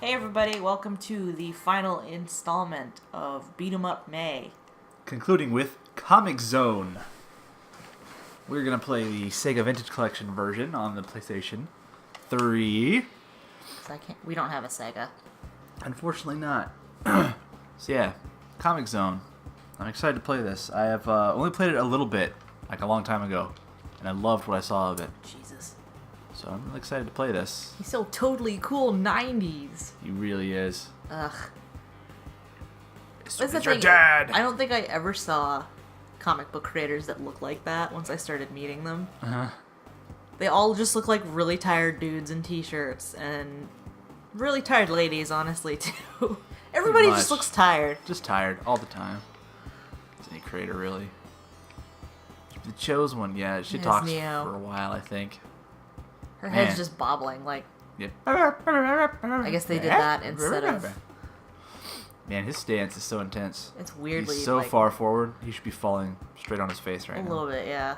Hey everybody, welcome to the final installment of Beat 'em Up May. Concluding with Comix Zone. We're going to play the Sega Vintage Collection version on the PlayStation 3. We don't have a Sega. Unfortunately not. So yeah, Comix Zone. I'm excited to play this. I have only played it a little bit, like a long time ago, and I loved what I saw of it. Jesus. So I'm really excited to play this. He's so totally cool 90s. He really is. Ugh. It's That's the your thing. dad! I don't think I ever saw comic book creators that look like that once I started meeting them. Uh-huh. They all just look like really tired dudes in t-shirts and really tired ladies, honestly, too. Everybody just looks tired. Just tired all the time. It's any creator, really. The Chosen one, yeah, she talks Neo. for a while, I think. Her head's just bobbling, like... Yep. I guess they did that instead of... Man, his stance is so intense. It's weirdly, He's so like, far forward, he should be falling straight on his face right a now. little bit, yeah.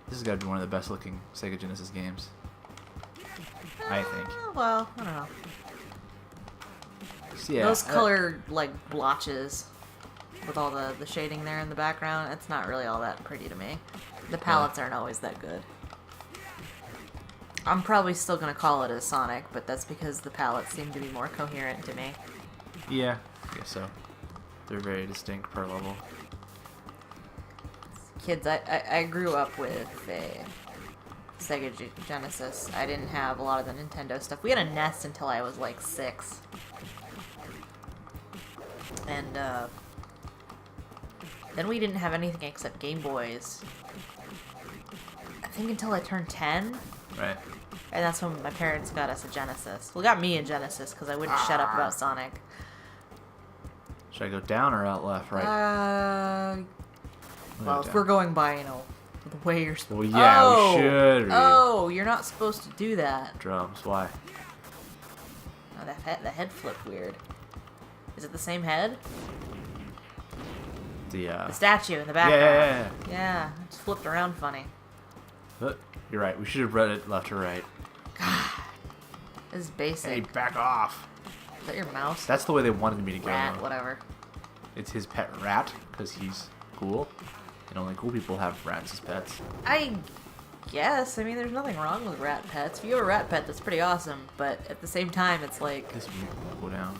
This has got to be one of the best looking Sega Genesis games. I think. Well, I don't know. So, yeah, Those color, like, blotches with all the shading there in the background, it's not really all that pretty to me. The palettes aren't always that good. I'm probably still going to call it a Sonic, but that's because the palettes seem to be more coherent to me. Yeah, I guess so. They're very distinct per level. Kids, I grew up with a Sega Genesis. I didn't have a lot of the Nintendo stuff. We had a NES until I was like 6. And then we didn't have anything except Game Boys. I think until I turned 10. Right. And that's when my parents got us a Genesis. Well, got me a Genesis because I wouldn't shut up about Sonic. Should I go down or out left, right? Well, if we're going by, the way you're supposed to... Well, yeah, we should. Oh, you're not supposed to do that. Drums, why? Oh, the head flipped weird. Is it the same head? The statue in the background. Yeah, it's flipped around funny. But you're right. We should have read it left or right. God, this is basic. Hey, back off. Is that your mouse? That's the way they wanted me to go. Rat, whatever. It's his pet rat because he's cool, and only cool people have rats as pets. I guess. I mean, there's nothing wrong with rat pets. If you have a rat pet, that's pretty awesome. But at the same time, it's like... This will go down.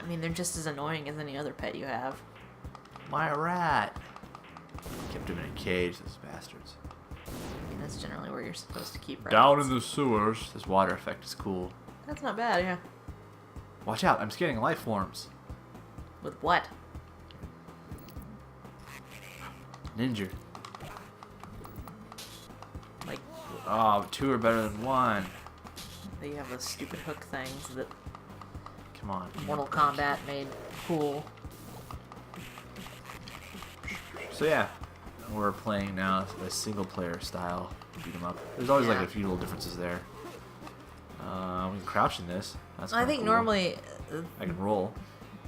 I mean, they're just as annoying as any other pet you have. My rat. Kept him in a cage, those bastards. I mean, that's generally where you're supposed to keep rats. Down in the sewers. This water effect is cool. That's not bad, yeah. Watch out, I'm scanning life forms. With what? Ninja. Like, Oh, 2 are better than 1. they have those stupid hook things that Come on. Mortal Kombat made cool. So yeah, we're playing now the single player style beat 'em up. There's always like a few little differences there. We can crouch in this. That's I think cool. normally I can roll.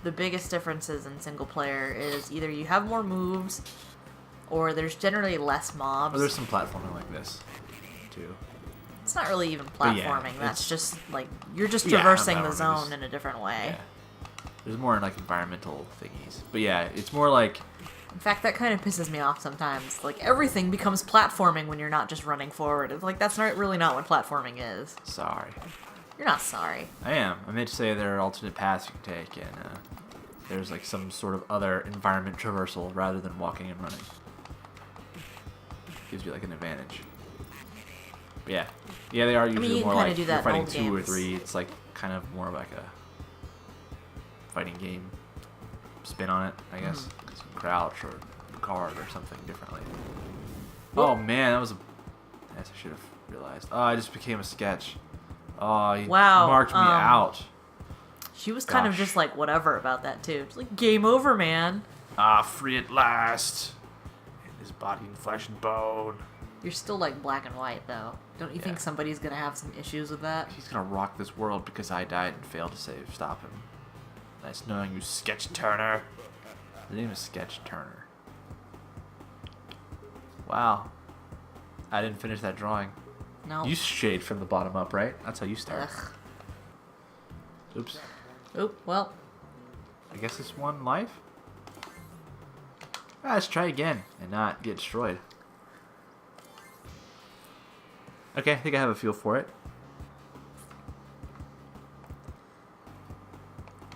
the biggest differences in single player is either you have more moves or there's generally less mobs. Or there's some platforming like this too. It's not really even But yeah, platforming. That's just like you're just Yeah, traversing the platforming zone is- in a different way. Yeah. There's more like environmental thingies. But yeah, it's more like In fact, that kind of pisses me off sometimes. Like everything becomes platforming when you're not just running forward. It's like that's not really not what platforming is. sorry. You're not sorry. I am. I meant to say there are alternate paths you can take, and there's like some sort of other environment traversal rather than walking and running. Gives you like an advantage. But yeah, they are usually you can more kinda like do you're that in fighting old 2 or games. 3. It's like kind of more like a fighting game spin on it, I guess. Because you can crouch or guard or something differently. Oh man, that was a. Yes, I should have realized. Oh, I just became a sketch. Oh, he Wow, marked me out. She was kind of Gosh. just like whatever about that too. It's like game over, man. Ah, free at last. In his body and flesh and bone. You're still like black and white though. Don't you think Yeah. somebody's gonna have some issues with that? He's gonna rock this world because I died and failed to stop him. Nice knowing you, Sketch Turner. His name is Sketch Turner. Wow. I didn't finish that drawing. No. You shade from the bottom up, right? That's how you start. Ugh. Oops. Oop, well. I guess it's one life? Ah, let's try again and not get destroyed. Okay, I think I have a feel for it.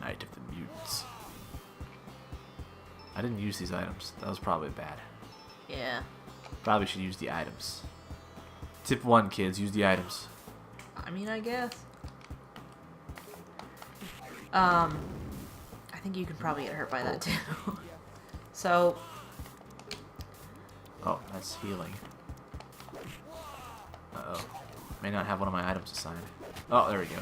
Night of the Mutants. I didn't use these items. That was probably bad. Yeah. Probably should use the items. Tip 1, kids. Use the items. I mean, I guess. I think you can probably get hurt by that too. So. Oh, that's healing. Uh-oh. May not have one of my items assigned. Oh, there we go.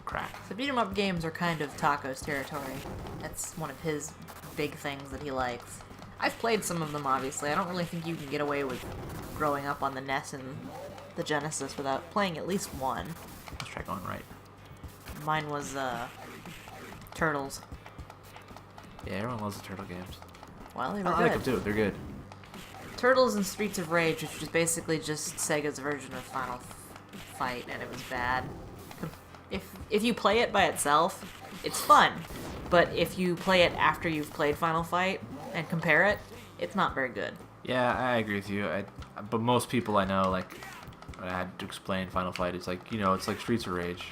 Crack. So beat 'em up games are kind of Taco's territory. That's one of his big things that he likes. I've played some of them, obviously. I don't really think you can get away with growing up on the NES and the Genesis without playing at least one. Let's try going right. Mine was, Turtles. Yeah, everyone loves the turtle games. Well, they were I good. like them too. They're good. Turtles and Streets of Rage, which was basically just Sega's version of Final Fight, and it was bad. If you play it by itself, it's fun. But if you play it after you've played Final Fight and compare it, it's not very good. Yeah, I agree with you. But most people I know, like, when I had to explain Final Fight, it's like, you know, it's like Streets of Rage.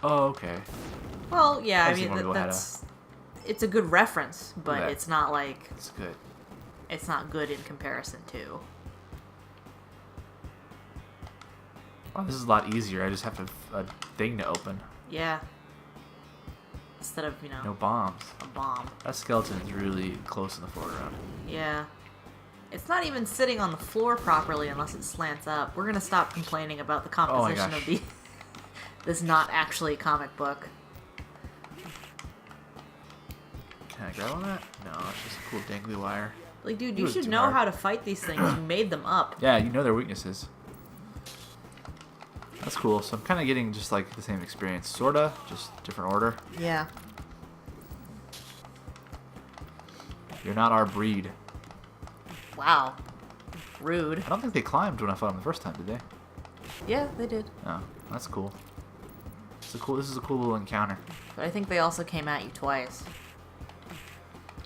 Oh, okay. Well, yeah, I see mean, more people had it's a good reference, but Yeah. it's not like, It's good. it's not good in comparison to. Oh, this is a lot easier. I just have a thing to open. Yeah. Instead of, you know, No bombs. a bomb. That skeleton's really close in the foreground. Yeah. It's not even sitting on the floor properly unless it slants up. We're gonna stop complaining about the composition gosh. of the this not actually comic book. Can I grab on that? No, it's just a cool dangly wire. Like, dude, It you was should too know hard. how to fight these things. You made them up. Yeah, you know their weaknesses. That's cool. So I'm kind of getting just like the same experience, sorta, just different order. Yeah. You're not our breed. Wow. Rude. I don't think they climbed when I fought them the first time, did they? Yeah, they did. No, that's cool. This is a cool little encounter. But I think they also came at you twice.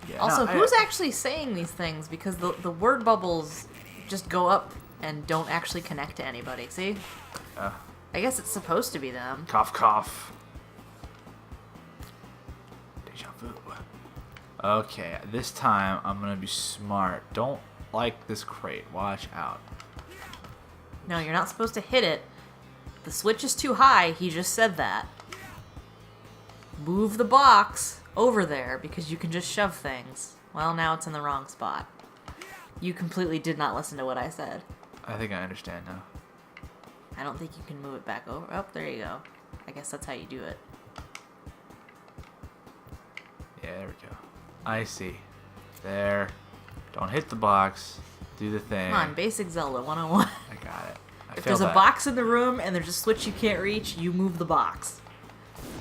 Yeah, Also, no, who's actually saying these things? Because the word bubbles just go up and don't actually connect to anybody. See? I guess it's supposed to be them. Cough, cough. Deja vu. Okay, this time I'm gonna be smart. Don't like this crate. Watch out. No, you're not supposed to hit it. The switch is too high. He just said that. Move the box over there because you can just shove things. Well, now it's in the wrong spot. You completely did not listen to what I said. I think I understand now. I don't think you can move it back over. Oh, there you go. I guess that's how you do it. Yeah, there we go. I see. There. Don't hit the box. Do the thing. Come on, basic Zelda 101. I got it. If there's a box in the room and there's a switch you can't reach, you move the box.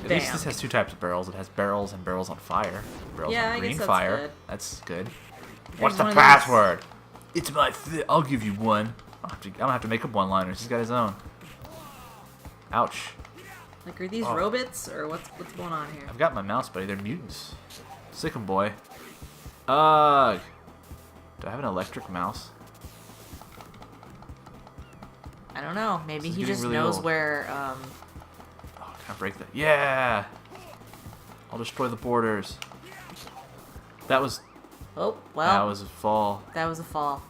At Bam. least this has two types of barrels. It has barrels and barrels on fire. Barrels Yeah, on I green guess that's fire. good. That's good. There's What's the one of those- password? It's my I'll give you one. I'm gonna have to make up one-liners. He's got his own. Ouch. Like, are these Oh. robots or what's going on here? I've got my mouse, buddy. They're mutants. Sick 'em, boy. Ugh. Do I have an electric mouse? I don't know. Maybe This is he getting just really knows old. where. Oh, can I break that? Yeah. I'll destroy the borders. That was Oh, that well, was a fall. that was a fall.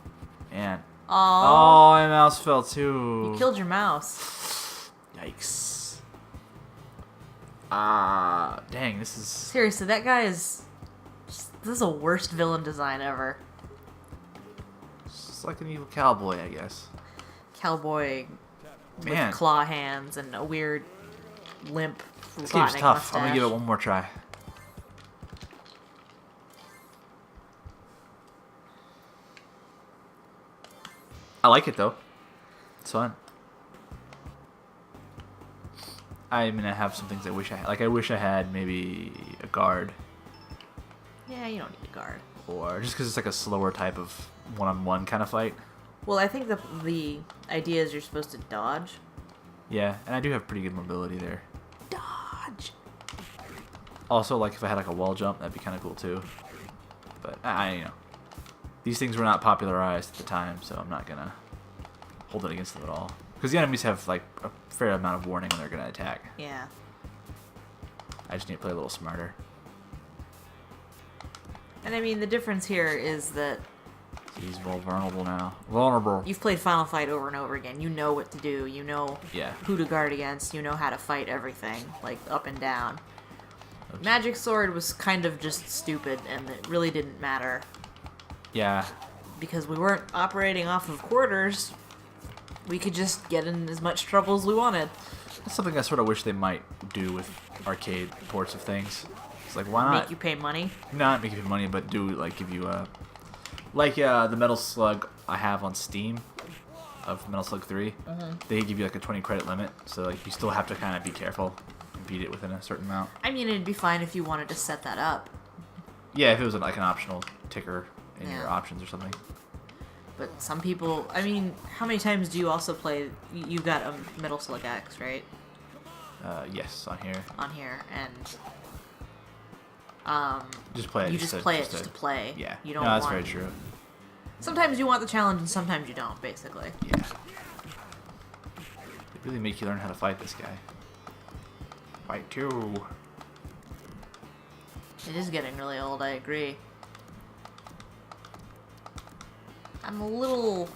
Man. Oh, Oh, my mouse fell too. you killed your mouse. Yikes. Ah, dang, this is Seriously, that guy is. This is the worst villain design ever. it's like an evil cowboy, I guess. Cowboy Man. with claw hands and a weird limp This game's Robotnik tough. I'm gonna give it mustache. one more try. I like it though. It's fun. I mean, I have some things I wish I had. Like, I wish I had maybe a guard, Yeah, you don't need a guard. or just because it's like a slower type of one-on-one kind of fight. Well, I think the idea is you're supposed to dodge. Yeah, and I do have pretty good mobility there. Dodge! Also, like, if I had, like, a wall jump, that'd be kind of cool, too. But, you know. These things were not popularized at the time, so I'm not gonna hold it against them at all. Because the enemies have, like, a fair amount of warning when they're gonna attack. Yeah. I just need to play a little smarter. And I mean, the difference here is that He's vulnerable now. Vulnerable. you've played Final Fight over and over again. You know what to do. You know Yeah. who to guard against. You know how to fight everything, like up and down. Oops. Magic Sword was kind of just stupid, and it really didn't matter. Yeah. Because we weren't operating off of quarters, we could just get in as much trouble as we wanted. That's something I sort of wish they might do with arcade ports of things. It's like, why not? Make you pay money. Not make you money, but do, like, give you a... Like, the Metal Slug I have on Steam of Metal Slug 3. They give you, like, a 20 credit limit, so, like, you still have to kind of be careful and beat it within a certain amount. I mean, it'd be fine if you wanted to set that up. Yeah, if it was, like, an optional ticker in your Yeah. options or something. But some people, I mean, how many times do you also play, you got a Metal Slug X, right? Yes, on here. On here, and Just play it. you just play it just to play. Yeah. You don't no, that's want... very true. Sometimes you want the challenge and sometimes you don't, basically. Yeah. They really make you learn how to fight this guy. Fight 2. It is getting really old, I agree. I'm a little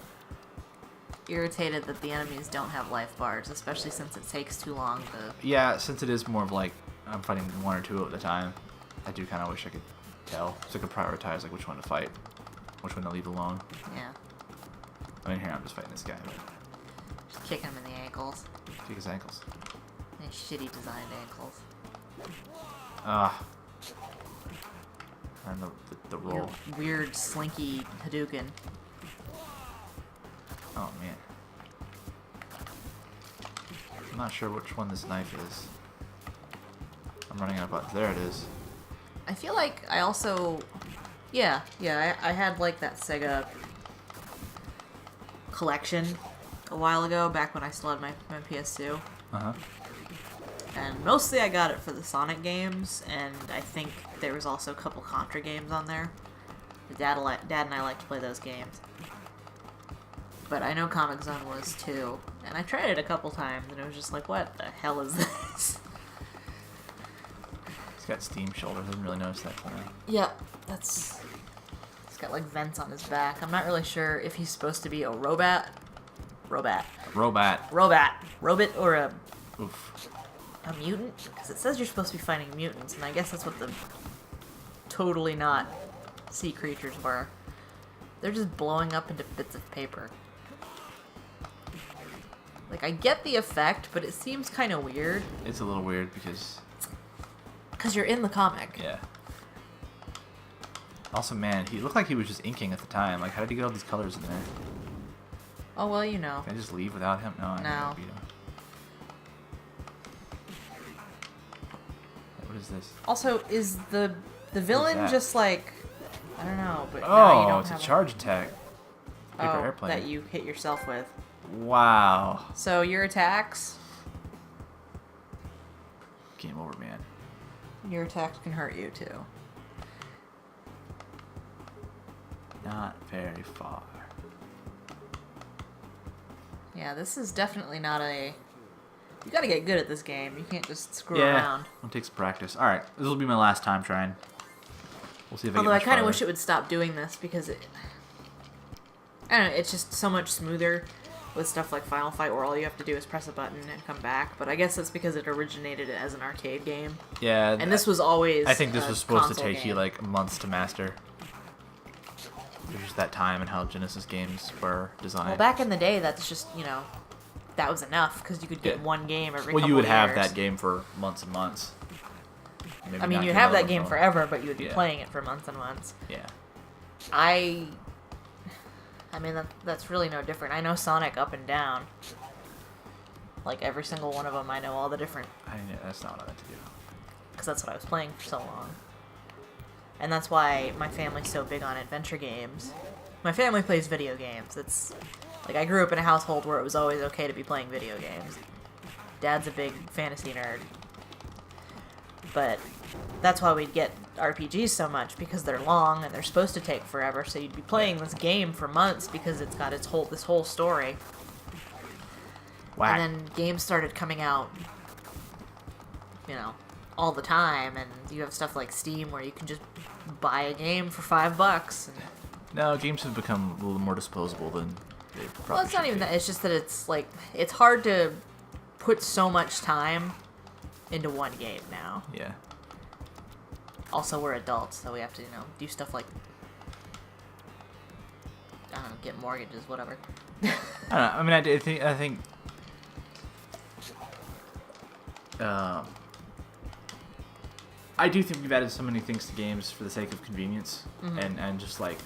irritated that the enemies don't have life bars, especially since it takes too long to... Yeah, since it is more of like, I'm fighting 1 or 2 at a time, I do kind of wish I could tell. So I could prioritize like which one to fight, which one to leave alone. Yeah. I mean, here I'm just fighting this guy, but Just kick him in the ankles. kick his ankles. His shitty designed ankles. Ah. And the roll. Your weird, slinky Hadouken. Oh man. I'm not sure which one this knife is. I'm running out of buttons. There it is. I feel like I also... Yeah, I had like that Sega collection a while ago, back when I still had my PS2. Uh-huh. And mostly I got it for the Sonic games, and I think there was also a couple Contra games on there. Dad and I liked to play those games. But I know Comix Zone was too, and I tried it a couple times, and it was just like, what the hell is this? He's got steam shoulders. I didn't really notice that for me. Yep, that's... He's got like vents on his back. I'm not really sure if he's supposed to be a robot, Robot. or a Oof. mutant? Because it says you're supposed to be fighting mutants, and I guess that's what the totally not sea creatures were. They're just blowing up into bits of paper. Like, I get the effect, but it seems kind of weird. It's a little weird because... Because you're in the comic. Yeah. Also, man, he looked like he was just inking at the time. Like, how did he get all these colors in there? Oh, well, you know. Can I just leave without him? No, I No. beat him. What is this? Also, is the villain that? just like... I don't know, but now you Oh, don't it's a have charge attack. Paper Oh, airplane. that you hit yourself with. Wow. So your attacks... Game over, man. Your attacks can hurt you, too. Not very far. Yeah, this is definitely not a... You gotta get good at this game. You can't just screw Yeah, around. it'll take some practice. Alright, this will be my last time trying. We'll see if Although I get kind of much wish it would stop doing this because it... I don't know, it's just so much smoother with stuff like Final Fight where all you have to do is press a button and come back. But I guess that's because it originated as an arcade game. Yeah. And this was always I think this a was supposed to console take you game. like months to master. There's just that time and how Genesis games were designed. Well, back in the day, that's just, you know, that was enough because you could get Yeah. one game every Well, couple you would of have years. that game for months and months. Maybe I mean, not you'd get have another that game one. forever, but you would be Yeah. playing it for months and months. Yeah. I mean, that's really no different. I know Sonic up and down. Like, every single one of them, I know all the different... That's not what I meant to do. Because that's what I was playing for so long. And that's why my family's so big on adventure games. My family plays video games. It's like I grew up in a household where it was always okay to be playing video games. Dad's a big fantasy nerd. But that's why we'd get RPGs so much, because they're long and they're supposed to take forever, so you'd be playing this game for months because it's got this whole story. Whack. And then games started coming out, you know, all the time, and you have stuff like Steam where you can just buy a game for $5. And No, games have become a little more disposable than they probably well, it's not should even be. that. It's just that it's like it's hard to put so much time into one game now. Yeah. Also, we're adults, so we have to, do stuff like I don't know, get mortgages, whatever. I don't know. I mean, I think. I do think we've added so many things to games for the sake of convenience, and just like.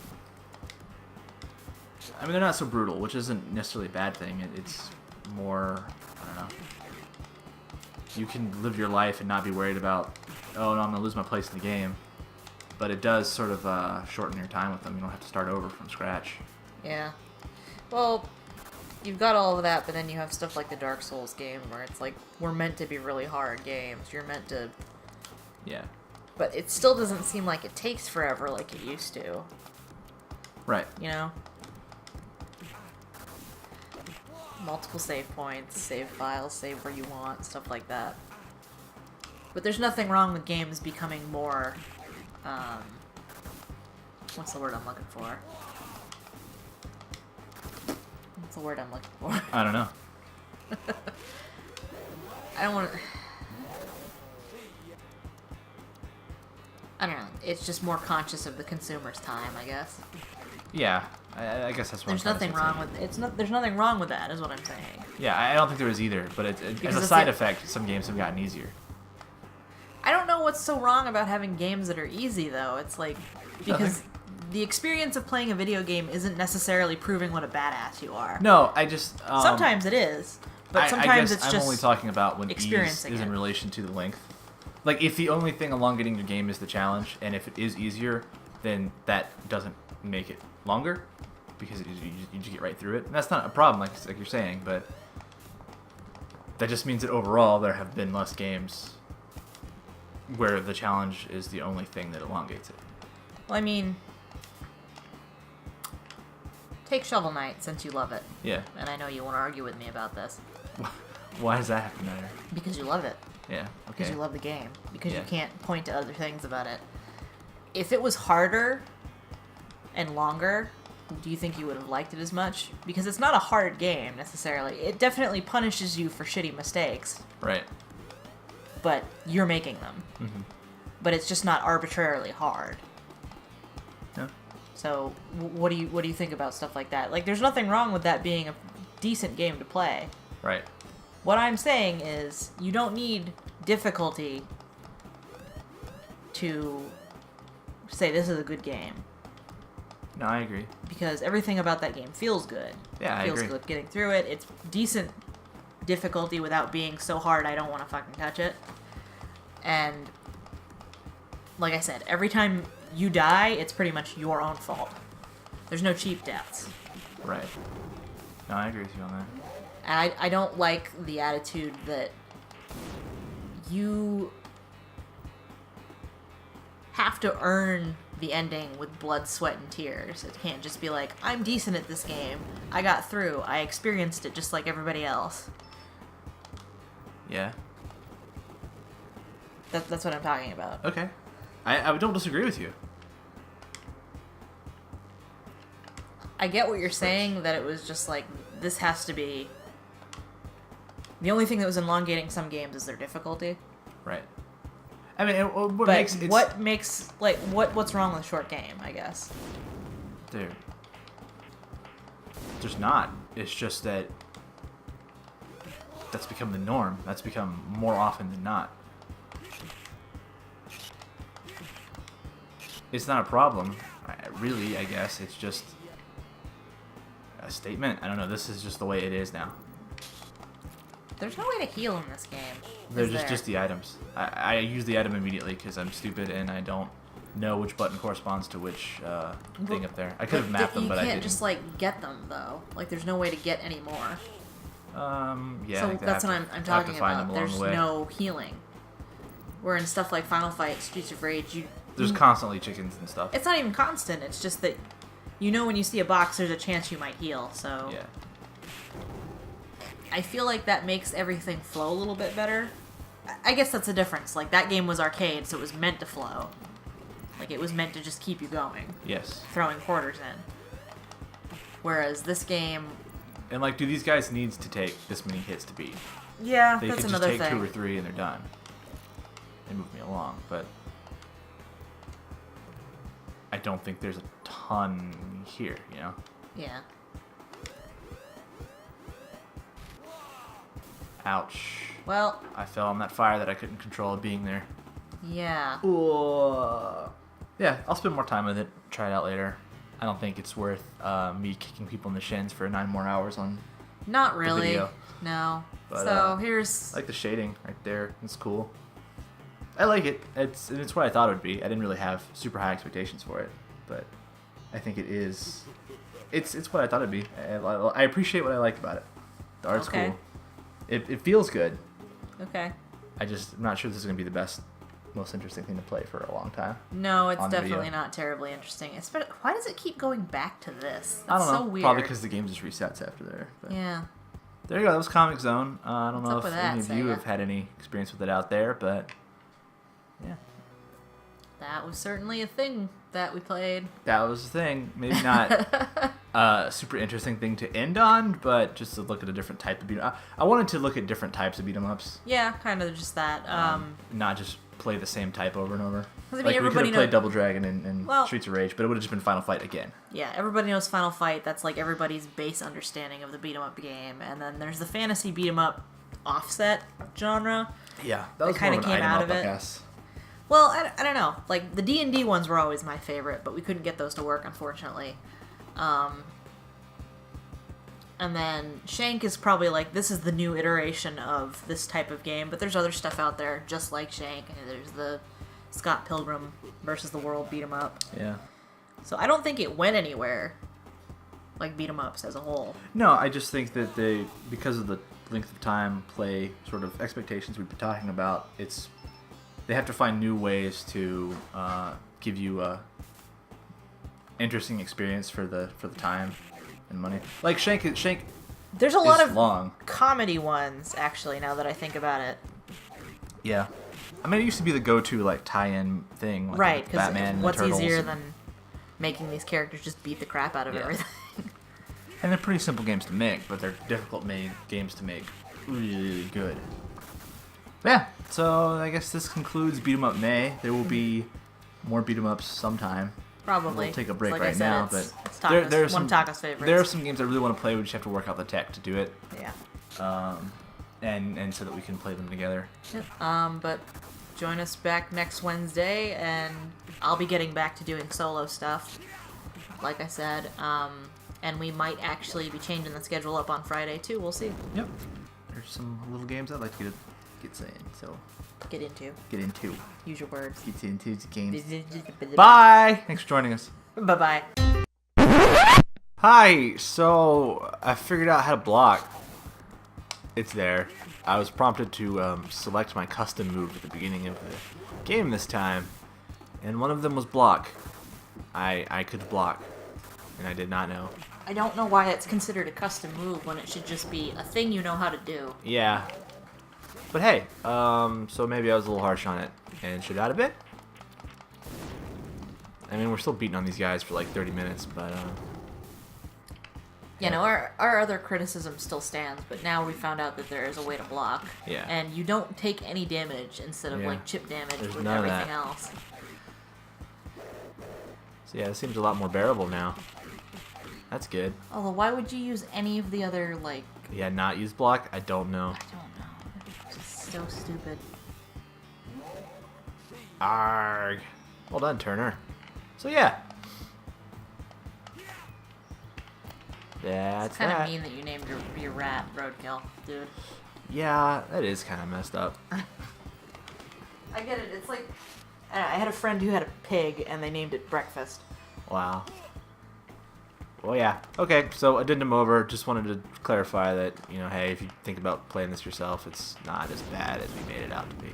I mean, they're not so brutal, which isn't necessarily a bad thing. It's more, I don't know. You can live your life and not be worried about, oh no, I'm gonna lose my place in the game. But it does sort of shorten your time with them. You don't have to start over from scratch. Yeah. Well, you've got all of that, but then you have stuff like the Dark Souls game where it's like, we're meant to be really hard games. You're meant to... Yeah. But it still doesn't seem like it takes forever like it used to. Right. You know? Multiple save points, save files, save where you want, stuff like that. But there's nothing wrong with games becoming more... what's the word I'm looking for? What's the word I'm looking for? I don't know. I don't want to... I don't know. It's just more conscious of the consumer's time, I guess. Yeah, I guess that's what There's nothing wrong with it's not. There's nothing wrong with that, is what I'm saying. Yeah, I don't think there is either. But as Because a it's side the- effect, some games have gotten easier. I don't know what's so wrong about having games that are easy, though. It's like because the experience of playing a video game isn't necessarily proving what a badass you are. No, I just Sometimes it is, but I sometimes guess it's I'm just only talking about when ease experiencing is in it. relation to the length. Like, if the only thing elongating your game is the challenge, and if it is easier, then that doesn't make it longer, because you just get right through it. And that's not a problem, like you're saying, but that just means that overall there have been less games where the challenge is the only thing that elongates it. Well, I mean, take Shovel Knight since you love it, Yeah. and I know you want to argue with me about this Why does that have to matter? because you love it. Yeah, Because okay. you love the game. Because you Yeah. can't point to other things about it. If it was harder and longer, do you think you would have liked it as much? Because it's not a hard game, necessarily. It definitely punishes you for shitty mistakes, Right. but you're making them. Mm-hmm. But it's just not arbitrarily hard. Yeah. So, what do you think about stuff like that? Like, there's nothing wrong with that being a decent game to play. Right. What I'm saying is, you don't need difficulty to say this is a good game. No, I agree. Because everything about that game feels good. Yeah, I feels agree. good getting through it. It's decent difficulty without being so hard I don't want to fucking touch it. And, like I said, every time you die, it's pretty much your own fault. There's no cheap deaths. Right. No, I agree with you on that. And I don't like the attitude that you have to earn the ending with blood, sweat, and tears. It can't just be like, I'm decent at this game. I got through. I experienced it just like everybody else. Yeah. That's what I'm talking about. Okay. I don't disagree with you. I get what you're saying, that it was just like, this has to be... The only thing that was elongating some games is their difficulty. Right. I mean, what But makes it... what makes, like, what's wrong with a short game, I guess? Dude. There's not. It's just that that's become the norm. That's become more often than not. It's not a problem, really, I guess. It's just a statement. I don't know. This is just the way it is now. There's no way to heal in this game. They're is there? just the items. I use the item immediately because I'm stupid and I don't know which button corresponds to which thing up there. I could have mapped them, but I didn't. You can't just like get them though. Like there's no way to get any more. Yeah. So that's what I'm talking about. There's the no healing. Where in stuff like Final Fight, Streets of Rage, there's constantly chickens and stuff. It's not even constant. It's just that you know when you see a box, there's a chance you might heal. So yeah. I feel like that makes everything flow a little bit better. I guess that's the difference. Like that game was arcade, so it was meant to flow. Like it was meant to just keep you going. Yes. Throwing quarters in. Whereas this game. And like, do these guys need to take this many hits to beat? Yeah, that's another thing. They could just take 2 or 3 and they're done. They move me along, but I don't think there's a ton here, you know? Yeah. Ouch. Well, I fell on that fire that I couldn't control being there. Yeah. Ooh. Yeah, I'll spend more time with it. Try it out later. I don't think it's worth me kicking people in the shins for 9 more hours on. Not really. The video. No. But, so here's. I like the shading right there. It's cool. I like it. It's what I thought it would be. I didn't really have super high expectations for it, but I think it is. It's what I thought it'd be. I appreciate what I like about it. The art's cool. It feels good. Okay. I'm not sure this is gonna be the best, most interesting thing to play for a long time. No, it's definitely not terribly interesting. Why does it keep going back to this? That's I don't know. So weird. Probably because the game just resets after there. But. Yeah. There you go. That was Comix Zone. I don't know if any of you Sega? have had any experience with it out there, but yeah. That was certainly a thing that we played. That was the thing. Maybe not a super interesting thing to end on, but just to look at a different type of beat 'em up. I wanted to look at different types of beat 'em ups. Yeah, kind of just that. Not just play the same type over and over. I mean, like we could have played Double Dragon and Streets of Rage, but it would have just been Final Fight again. Yeah, everybody knows Final Fight. That's like everybody's base understanding of the beat 'em up game. And then there's the fantasy beat 'em up offset genre. Yeah, that was kind of came out of it. I guess. Well, I don't know. Like, the D&D ones were always my favorite, but we couldn't get those to work, unfortunately. And then Shank is probably like, this is the new iteration of this type of game, but there's other stuff out there just like Shank. There's the Scott Pilgrim versus the World beat 'em up. Yeah. So I don't think it went anywhere, like beat 'em ups as a whole. No, I just think that because of the length of time, play, sort of expectations we've been talking about, they have to find new ways to give you a interesting experience for the time and money. Like Shank. There's a lot of long comedy ones, actually. Now that I think about it. Yeah, I mean, it used to be the go-to like tie-in thing, like right? Because what's easier than making these characters just beat the crap out of everything? And they're pretty simple games to make, but they're difficult games to make really good. Yeah, so I guess this concludes Beat 'em Up May. There will be more Beat 'em Ups sometime. Probably. We'll take a break like right now, but there are some Taka's favorites. There are some games I really want to play. We just have to work out the tech to do it. Yeah. And so that we can play them together. Yep. But join us back next Wednesday, and I'll be getting back to doing solo stuff, like I said. And we might actually be changing the schedule up on Friday too. We'll see. Yep. There's some little games I'd like to get saying. So. Get into. Use your words. Get into the games. Bye. Thanks for joining us. Bye-bye. Hi. So I figured out how to block. It's there. I was prompted to select my custom move at the beginning of the game this time, and one of them was block. I could block, and I did not know. I don't know why it's considered a custom move when it should just be a thing you know how to do. Yeah. But hey, so maybe I was a little harsh on it and should add a bit. I mean, we're still beating on these guys for like 30 minutes, but you know, our other criticism still stands, but now we found out that there is a way to block. Yeah. And you don't take any damage instead of like chip damage with everything else. So yeah, it seems a lot more bearable now. That's good. Although, why would you use any of the other like? Yeah, not use block. I don't know. So stupid. Arg. Well done, Turner. So yeah. That's it's kind of mean that you named your rat Roadkill, dude. Yeah, that is kind of messed up. I get it. It's like I had a friend who had a pig, and they named it Breakfast. Wow. Well, yeah. Okay, so addendum over. Just wanted to clarify that, hey, if you think about playing this yourself, it's not as bad as we made it out to be.